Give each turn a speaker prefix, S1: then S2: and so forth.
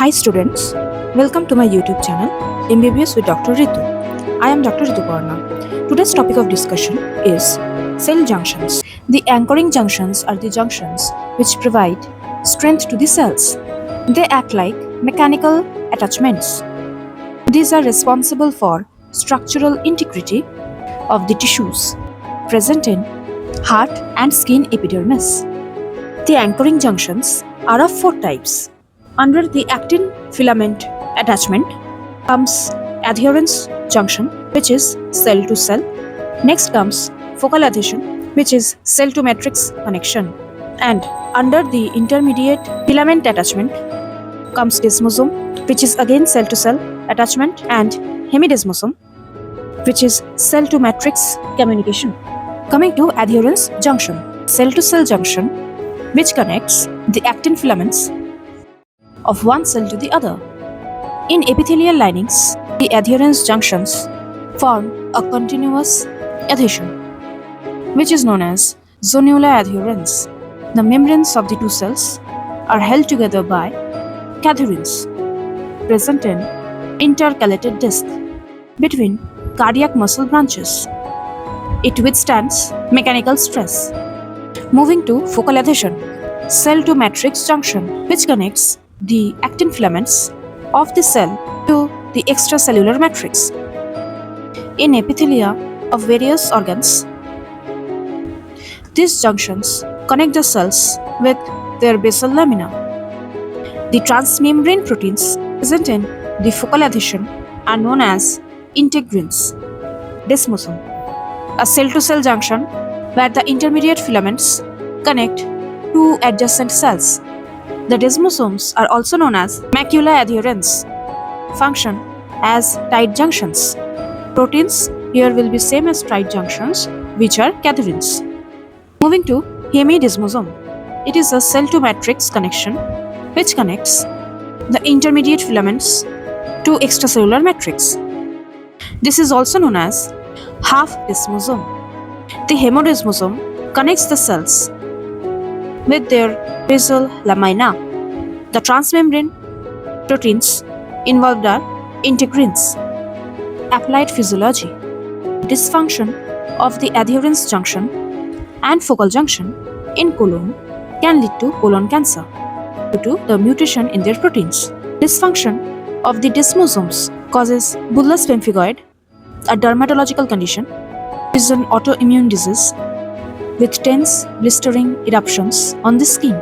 S1: Hi students, welcome to my YouTube channel MBBS with Dr. Ritu. I am Dr. Ritu Parna. Today's topic of discussion is cell junctions. The anchoring junctions are the junctions which provide strength to the cells. They act like mechanical attachments. These are responsible for structural integrity of the tissues present in heart and skin epidermis. The anchoring junctions are of four types. Under the actin filament attachment comes adherence junction, which is cell to cell. Next comes focal adhesion, which is cell to matrix connection. And under the intermediate filament attachment comes desmosome, which is again cell to cell attachment, and hemidesmosome, which is cell to matrix communication. Coming to adherence junction, cell to cell junction, which connects the actin filaments of one cell to the other. In epithelial linings, the adherence junctions form a continuous adhesion, which is known as zonular adherence. The membranes of the two cells are held together by cadherins present in intercalated disc between cardiac muscle branches. It withstands mechanical stress. Moving to focal adhesion, cell to matrix junction, which connects the actin filaments of the cell to the extracellular matrix. In epithelia of various organs, these junctions connect the cells with their basal lamina. The transmembrane proteins present in the focal adhesion are known as integrins. Desmosome, a cell-to-cell junction where the intermediate filaments connect two adjacent cells. The desmosomes are also known as macular adherents, function as tight junctions. Proteins here will be same as tight junctions, which are cadherins. Moving to hemidesmosome, it is a cell to matrix connection which connects the intermediate filaments to extracellular matrix. This is also known as half desmosome. The hemodesmosome connects the cells with their basal lamina. The transmembrane proteins involved are integrins. Applied physiology. Dysfunction of the adherence junction and focal junction in colon can lead to colon cancer due to the mutation in their proteins. Dysfunction of the desmosomes causes bullous pemphigoid, a dermatological condition. It is an autoimmune disease with tense, blistering eruptions on the skin.